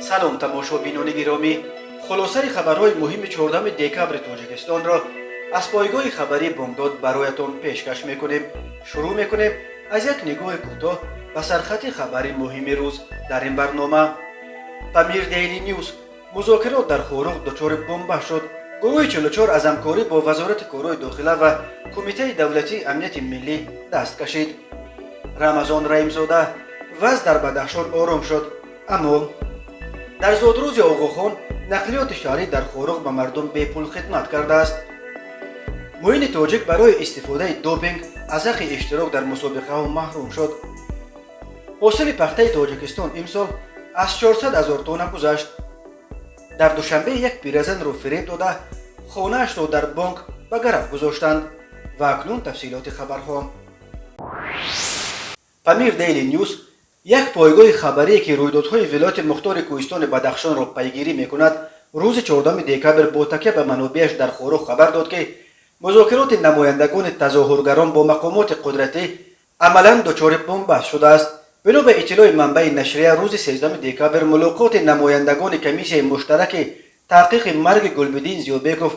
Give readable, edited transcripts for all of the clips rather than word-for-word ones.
سلام تماشابینان گرامی، خلاصه خبرهای مهم 14 دکبر تاجیکستان را از پایگاه خبری بامداد برایتان پیشکش میکنیم. شروع میکنیم از یک نگاه کوتاه به سرخط خبری مهم روز در این برنامه. پامیر دیلی نیوز: مذاکرات در خورخ دچار بمب شد. گروه 44 از همکاری با وزارت کارهای داخله و کمیته دولتی امنیت ملی دست کشید. رمضان رحیمزاده: وضع در بدخشان آرام شد، اما در زادروز آقاخان نقلیات شهری در خورخ به مردم بپول خدمت کرده است. معین تاجیک برای استفاده دوپینگ از حق اشتراک در مسابقه ها محروم شد. حاصل پخته تاجیکستان امسال از 400,000 تن گذشت. در دوشنبه یک پیرزن را فریب داده خانه‌اش را در بانک به گرفت گذاشتند. و اکنون تفصیلات خبرها. پامیر دیلی نیوز: یک پایگاه خبری که رویدادهای ولایت مختار کوهستان بدخشان را پیگیری میکند، روز 14 دکبر با تکیه به منابعش در خورخ خبر داد که مذاکرات نمایندگان تظاهرگران با مقامات قدرتی عملاً دچار بنبست شده است. بنا به اطلاع منبع نشریه، روز 13 دکبر ملاقات نمایندگان کمیسیون مشترک تحقیق مرگ گلبدین زیوبکوف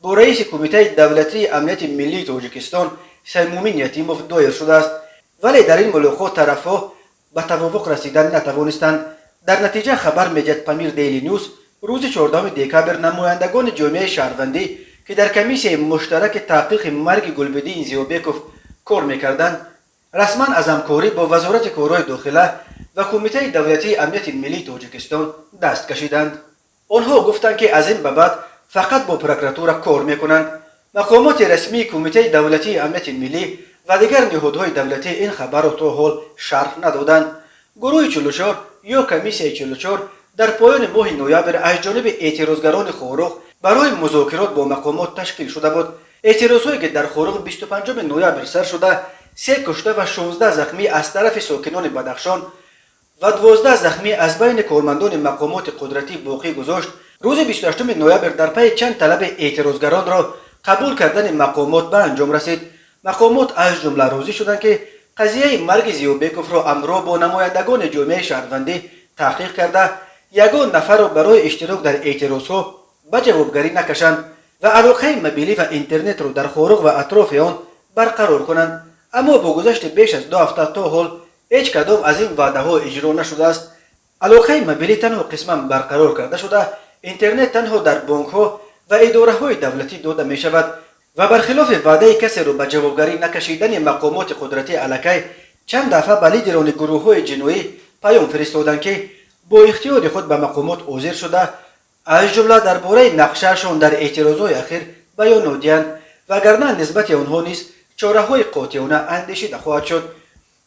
با رئیس کمیته دولتی امنیت ملی تاجیکستان سیمومین یتیموف دایر شده است، ولی در این ملاقات طرفها به توافق رسیدن نتوانستند. در نتیجه خبر می‌دهد پامیر دیلی نیوز روز 14 دکبر نمایندگان جامعه شهروندی که در کمیسیون مشترک تحقیق مرگ گلبدین زیوبکوف کار می‌کردند، رسما از همکاری با وزارت کارهای داخله و کمیته دولتی امنیت ملی تاجیکستان دست کشیدند. آنها گفتند که از این به بعد فقط با پروکراتور کار می‌کنند. مقامات رسمی کمیته دولتی امنیت ملی و دیگر نهادهای دولتی این خبر را تا حال شرح ندادند. گروه 44 یا کمیسیون 44 در پایان ماه نوامبر از جانب اعتراضگران خورخ برای مذاکرات با مقامات تشکیل شده بود. اعتراضهایی که در خورخ 25 نوامبر سر شده، 3 کشته و 16 زخمی از طرف ساکنان بدخشان و 12 زخمی از بین کارمندان مقامات قدرتی باقی گذاشت. روز 28 نوامبر در پی چند طلب اعتراضگران را قبول کردن مقامات به انجام رسید. مقامات از جمله راضی شدند که قضیه مرگ زیوبکوف را همراه با نمایندگان جامعه شهروندی تحقیق کرده یگان نفر را برای اشتراک در اعتراضها به جوابگری نکشند و علاقه موبیلی و اینترنت را در خورخ و اطراف آن برقرار کنند. اما با گذشت بیش از 2 هفته تا حال هیچ کدام از این وعده ها اجرا نشده است. علاقه موبیلی تنها قسما برقرار کرده شده، اینترنت تنها در بانک ها و اداره های دولتی داده می شود و برخلاف وعده کسی را به جوابگری نکشیدن مقامات قدرتی علاقه چند دفعه به لیدران گروه های جنایی پیام فرستادند که با اختیار خود به مقامات حاضر شده از جمله درباره نقشهشان در اعتراضهای اخیر بیان نمودند، وگرنه نسبت آنها نیز چاره‌های قاطعانه اندیشیده خواهد شد.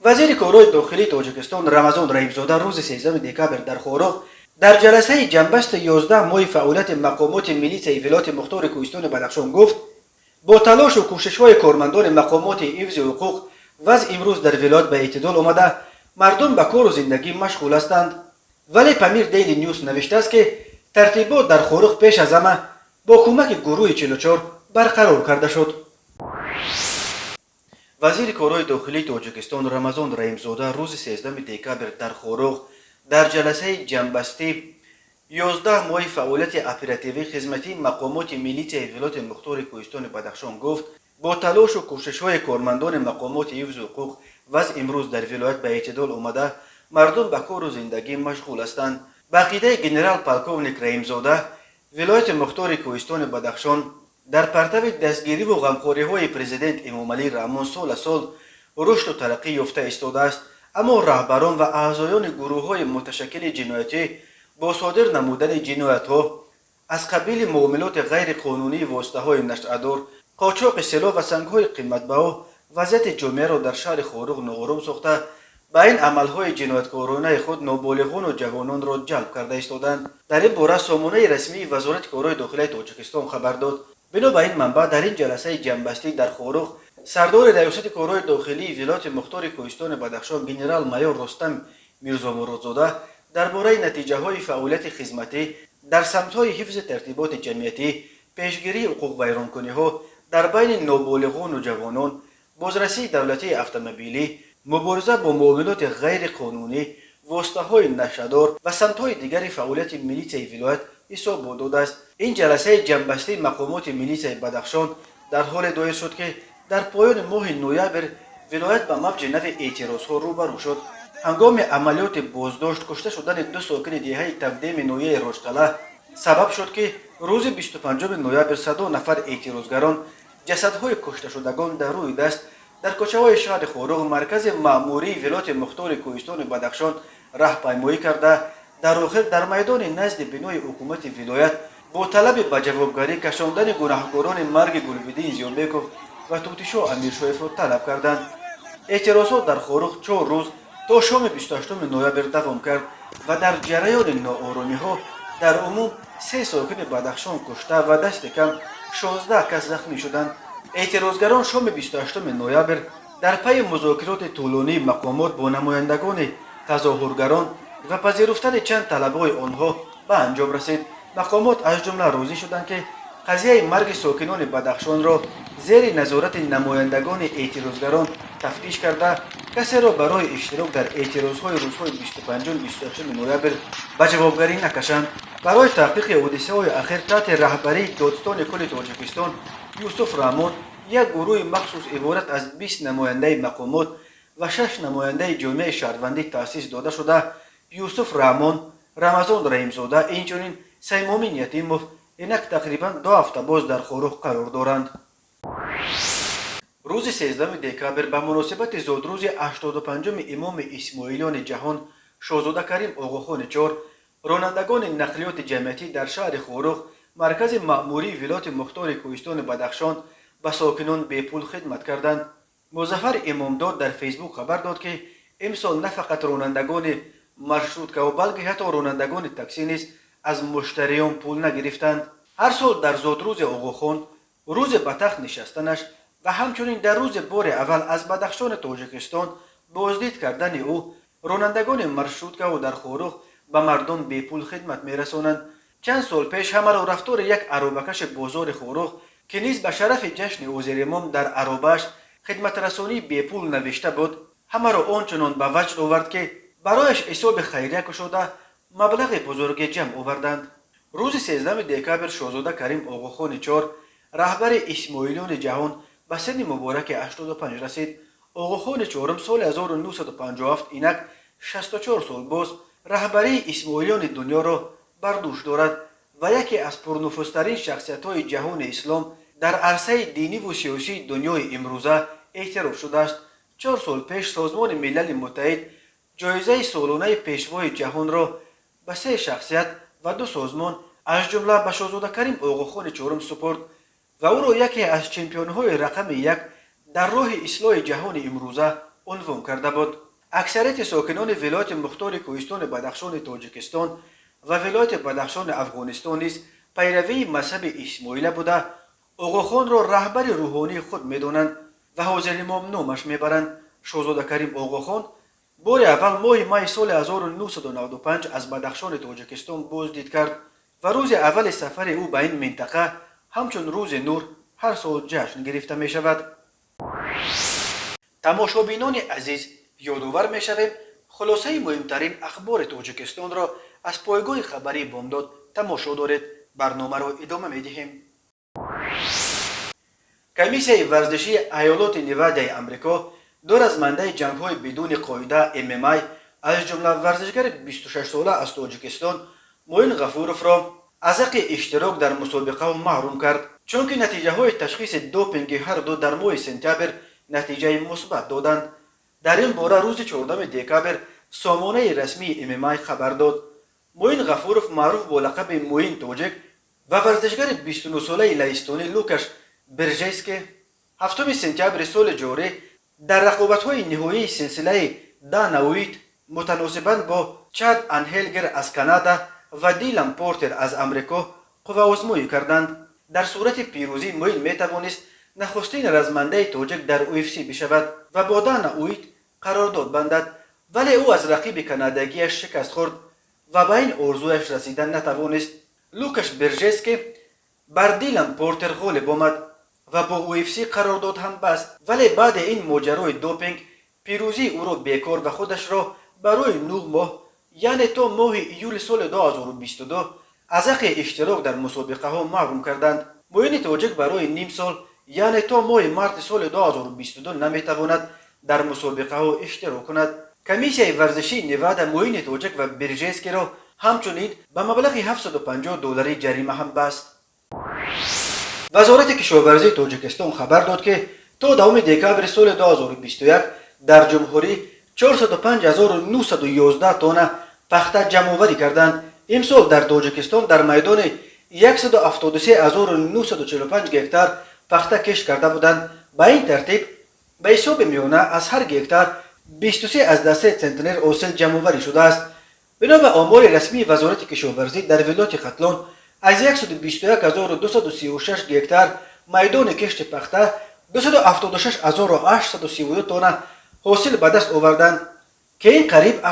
وزیر کارهای داخلی تاجیکستان رمضان رحیمزاده روز 13 دکبر در خورخ در جلسه جنبست 11 ماه فعالیت مقامات ملی ولایت مختار کوهستان بدخشان گفت: با تلاش و کوشش‌های کارمندان مقامات حفظ حقوق وضع امروز در ولایت به اعتدال آمده، مردم به کار و زندگی مشغول هستند. ولی پامیر دیلی نیوز نوشته است که ترتیبات در خورخ پیش از همه با کمک گروه 44 برقرار کرده شد. وزیر کارهای داخلی تاجیکستان رمضان رحیمزاده روز 13 دکبر در خورخ در جلسه جنبستی 11 ماه فعالیت اپراتیوی خدمتی مقامات ملی ولایت مختار کوهستان بدخشان گفت: با تلاش و کوشش‌های کارمندان مقامات حفظ حقوق وضع امروز در ولایت به اعتدال آمده، مردم به کار و زندگی مشغول هستند. به عقیده ژنرال پالکوونیک رحیمزاده، ولایت مختار کوهستان بدخشان در پرتو دستگیری و غمخوری‌های پرزیدنت امامعلی رحمان سال سال رشد و ترقی یافته ایستاده است، اما رهبران و اعضایان گروه‌های متشکل جنایتی با صادر نمودن جنایت‌ها از قبیل معاملات غیر قانونی واسطه‌های نشأه‌دار، قاچاق سلاح و سنگ‌های قیمت‌بها وضعیت جامعه را در شهر خورخ ناآرام ساخته، به این عمل‌های جنایتکارانه خود نابالغان و جوانان را جلب کرده ایستادند. در این باره سامانه رسمی وزارت کارهای داخلی تاجیکستان خبر داد. بنا به این منبع در این جلسه جنبستی در خورخ سردار ریاست کارهای داخلی ولایت مختار کوهستان بدخشان ژنرال مایور رستم میرزامرادزاده درباره نتیجه‌های فعالیت خدمتی در سمت‌های حفظ ترتیبات جمعیتی، پیشگیری حقوق ویرانکنی‌ها در بین نابالغان و جوانان، بازرسی دولتی اتومبیلی، مبارزه با معاملات غیر قانونی، واسطه‌های نشدار و سمت‌های دیگر فعالیت میلیسیای ولایت حساب بوده است. این جلسه جنبسته مقامات میلیسیای بدخشان در حال دایر شد که در پایان ماه نوامبر ولایت به موج نو اعتراضها روبرو شد. هنگام عملیات بازداشت کشته شدن دو ساکن دیهه تقدیم نویه روشقلعه سبب شد که روز 25 نوامبر 100 نفر اعتراضگران جسدهای کشته شدگان در روی دست در کوچه‌های شهر خوروغ مرکز مأموری ولایت مختار کوهستان بدخشان راهپیمایی کرده در آخر در میدان نزد بنای حکومت ولایت با طلب به جوابگاری کشاندن گناهکاران مرگ گلبدین زیوربکوف و توتیشو امیرشویف را طلب کردند. اعتراضات در خوروغ 4 روز تا شام 28 نوامبر دوام کرد و در جریان ناآرامی‌ها در عموم 3 ساکن بدخشان کشته و دست کم 16 کس زخمی شدند. اعتراضگران شام 28 نوامبر در پی مذاکرات طولانی مقامات با نمایندگان تظاهرگران و پذیرفتن چند طلبهای آنها به انجام رسید. مقامات از جمله راضی شدند که قضیه مرگ ساکنان بدخشان را زیر نظارت نمایندگان اعتراضگران تفتیش کرده کسی را برای اشتراک در اعتراضهای روزهای 25 و 26 نوامبر به جوابگری نکشند. برای تحقیق حادثه‌های اخیر تحت رهبری دادستان کل تاجیکستان یوسف رحمان یک گروه مخصوص عبارت از 20 نماینده مقامات و 6 نماینده جامعه شهروندی تأسیس داده شده. یوسف رحمان، رمضان رحیمزاده اینچنین سیمامین یتیموف اینک تقریبا 2 هفته باز در خوروغ قرار دارند. روز 13 دکامبر به مناسبت زادروز 85 امام اسماعیلیان جهان شاهزاده کریم آقاخان چهار رانندگان نقلیات جمعیتی در شهر خوروغ مرکز مأموری ولایت مختار کوهستان بدخشان به ساکنان بی پول خدمت کردند. مظفر امامداد در فیسبوک خبر داد که امسال نه فقط رانندگان مرشروطکه و بلکه حتی رانندگان تاکسی نیز از مشتریان پول نگرفتند. هر سال در زادروز آقاخان روز به تخت نشستنش و همچنین در روز بار اول از بدخشان تاجیکستان بازدید کردن او رانندگان مرشروطکه و در خوروغ به مردم بی پول خدمت میرسانند. چند سال پیش همه را رفتار یک عرابه‌کش بازار خوروغ که نیز به شرف جشن وزیر امام در عرابه‌اش خدمت رسانی بی پول نوشته بود همه را آنچنان به وجد آورد که برایش حساب خیریه گشوده مبلغ بزرگ جمع آوردند. روز 13 دکامبر شاهزاده کریم آقاخان چهار رهبر اسماعیلیان جهان به سن مبارک 85 رسید. آقاخان چهارم سال 1957 اینک 64 سال باز رهبری اسماعیلیان دنیا را بر دوش دارد و یکی از پرنفوذترین شخصیت‌های جهان اسلام در عرصه دینی و سیاسی دنیای امروزه اعتراف شده است. 4 سال پیش سازمان ملل متحد جایزه سالانه پیشوای جهان را به 3 شخصیت و 2 سازمان از جمله به شاهزاده کریم آقاخان چهارم سپرد و او را یکی از چمپیون‌های رقم 1 در راه اصلاح جهان امروزه عنوان کرده بود. اکثریت ساکنان ولایت مختار کوهستان بدخشان تاجیکستان و ولایت بدخشان افغانستان نیز پیروی مذهب اسماعیلی بوده آقاخان را رهبر روحانی خود می‌دانند و حاضر امام نامش میبرند. شاهزاده کریم آقاخان بار اول ماه می سال 1995 از بدخشان تاجیکستان بازدید کرد و روز اول سفر او به این منطقه همچون روز نور هر سال جشن گرفته می شود. تماشابینان عزیز یادآور می شویم خلاصه مهمترین اخبار تاجیکستان را از پایگاه خبری بامداد تماشا دارید. برنامه را ادامه می دهیم. کمیسیون ورزشی ایالات نوادا آمریکا دو رزمنده جنگ‌های بدون قاعده MMA از جمله ورزشگر 26 ساله از تاجیکستان معین غفورов را از حق اشتراک در مسابقه محروم کرد چون که نتیجه های تشخیص دوپینگ هر دو در ماه سپتامبر نتیجه مثبت دادند. در این باره روز 14 دکامبر سامانه رسمی MMA خبر داد معین غفورov معروف با لقب معین تاجیک و ورزشگر 29 ساله لهستانی لوکاش برژسکی 7 سپتامبر سال جاری در رقابت‌های نهایی سلسله داناویت متناسباً با چاد انهلگر از کانادا و دیلان پورتر از امریکا قوه‌آزمایی کردند. در صورت پیروزی معین میتوانست نخستین رزمنده تاجیک در UFC بشود و با داناویت قرارداد بندد ولی او از رقیب کاناداییش شکست خورد و به این آرزویش رسیدن نتوانست. لوکاش برژسکی بر دیلان پورتر غالب آمد و با UFC قرارداد هم بست ولی بعد این ماجرای دوپینگ پیروزی او را بیکار و خودش را برای 9 ماه یعنی تا ماه ایول سال 2022 از حق اشتراک در مسابقه ها محروم کردند. معین تاجک برای نیم سال یعنی تا ماه مارت سال 2022 نمیتواند در مسابقه ها اشتراک کند. کمیسیای ورزشی نوادا معین تاجک و برژنسکی را همچنین به مبلغ $750 جریمه هم بست. وزارت کشاورزی تاجیکستان خبر داد که تا دوم دکامبر سال 2021 در جمهوری 405,911 تن پخته جمع‌آوری کردند. امسال در تاجیکستان در میدان 173,945 گکتار پخته کشت کرده بودند. به این ترتیب به حساب میانه از هر گکتار 23.3 سنتنر حاصل جمع‌آوری شده است. بنا به آمار رسمی وزارت کشاورزی در ولایت ختلان از 121,236 گکتار میدان کشت پخته 276,832 تن حاصل به دست آوردند که این قریب 70%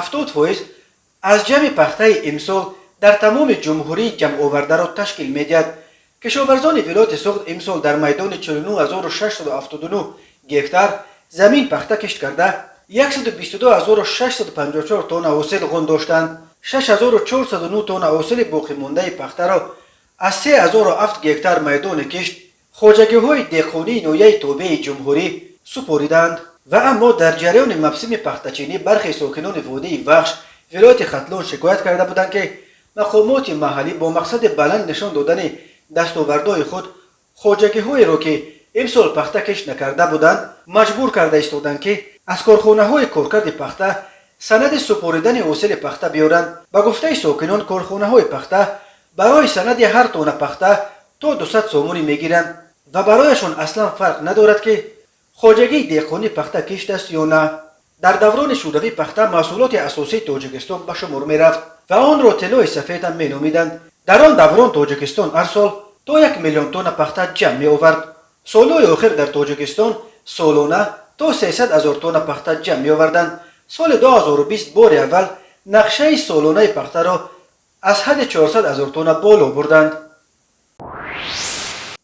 از جمع پخته امسال در تمام جمهوری جمع آورده را تشکیل می‌دهد. کشاورزان ولایت سوخت امسال در میدان 49,679 گکتار زمین پخته کشت کرده 122,654 تن حاصل غن داشتند. 6,409 تن حاصل باقی مانده پخته را از 3,007 گکتار میدان کشت خواجگی‌های دهقانی نوعه تابع جمهوری سپردند و اما در جریان موسم پخته‌چینی برخی ساکنان وادی وخش ولایت ختلان شکایت کرده بودند که مقامات محلی با مقصد بلند نشان دادن دستاوردهای خود خواجگی‌هایی را که امسال پخته کشت نکرده بودند مجبور کرده ایستادند که از کارخانه‌های کارکرد پخته سند سپردن حاصل پخته بیارند. به گفته ساکنان کارخانه‌های پخته برای سند هر تن پخته تا 200 سومونی میگیرند و برایشان اصلا فرق ندارد که خواجگی دهقانی پخته کشت است یا نه. در دوران شوروی پخته محصولات اساسی تاجیکستان به شمار میرفت و آن را طلای سفید هم مینامیدند. در آن دوران تاجیکستان هر سال تا 1,000,000 تن پخته جمع می آورد. سالهای آخر در تاجیکستان سالانه تا 300,000 تن پخته جمع می آوردند. سال 2020 بار اول نقشه سالانه پخته را از حد 400,000 تن بالا بردند.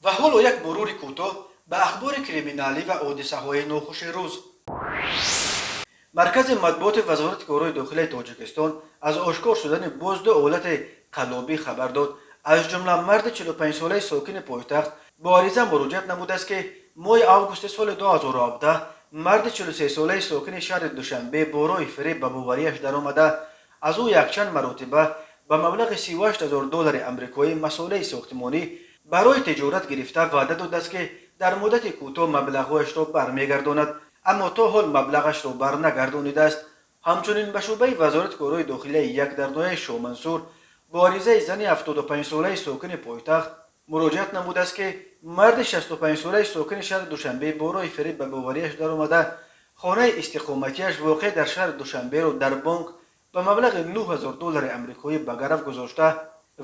و حالا یک مرور کوتاه به اخبار کریمینالی و حادثه‌های ناخوش روز. مرکز مطبوعات وزارت کارهای داخلی تاجیکستان از آشکار شدن بازدو حالت قلابی خبر داد. از جمله مرد 45 ساله ساکن پایتخت با عریضه مراجعت نموده است که ماه آگوست سال 2017 مرد 43 ساله ساکن شهر دوشنبه با راه فریب به باوریش در آمده از او یک چند مرتبه به مبلغ $38,000 آمریکایی مسئله ساختمانی برای تجارت گرفته وعده داده است که در مدت کوتاه مبلغش را برمیگرداند، اما تا حال مبلغش را برنگردانیده است. همچنین به شعبه وزارت کارهای داخلی یک در نوع شامنصور با عریضه زن 75 ساله ساکن پایتخت مراجعت نموده است که مرد 65 ساله ساکن شهر دوشنبه با راه فریب به باوریش در آمده خانه استقامتیش واقع در شهر دوشنبه را در بانک به مبلغ $9,000 آمریکایی به گرفت گذاشته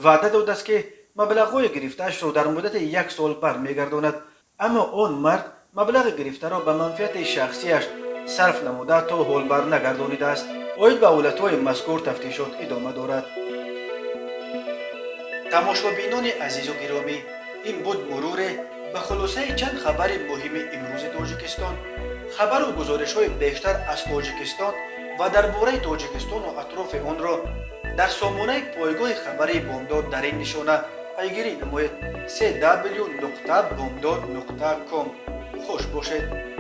وعده داده است که مبلغ‌های گرفته‌اش را در مدت 1 سال برمیگرداند، اما آن مرد مبلغ گرفته را به منفعت شخصیش صرف نموده تا حال برنگردانیده است. باید به حالت‌های مذکور تفتیشات ادامه دارد. تماشابینان عزیز و گرامی، این بود مرور به خلاصه چند خبر مهم امروز تاجیکستان. خبر و گزارش‌های بیشتر از تاجیکستان و درباره تاجیکستان و اطراف آن را در سامانه پایگاه خبری بامداد در این نشانه پیگیری نمایید: www.bomdad.com. خوش باشید.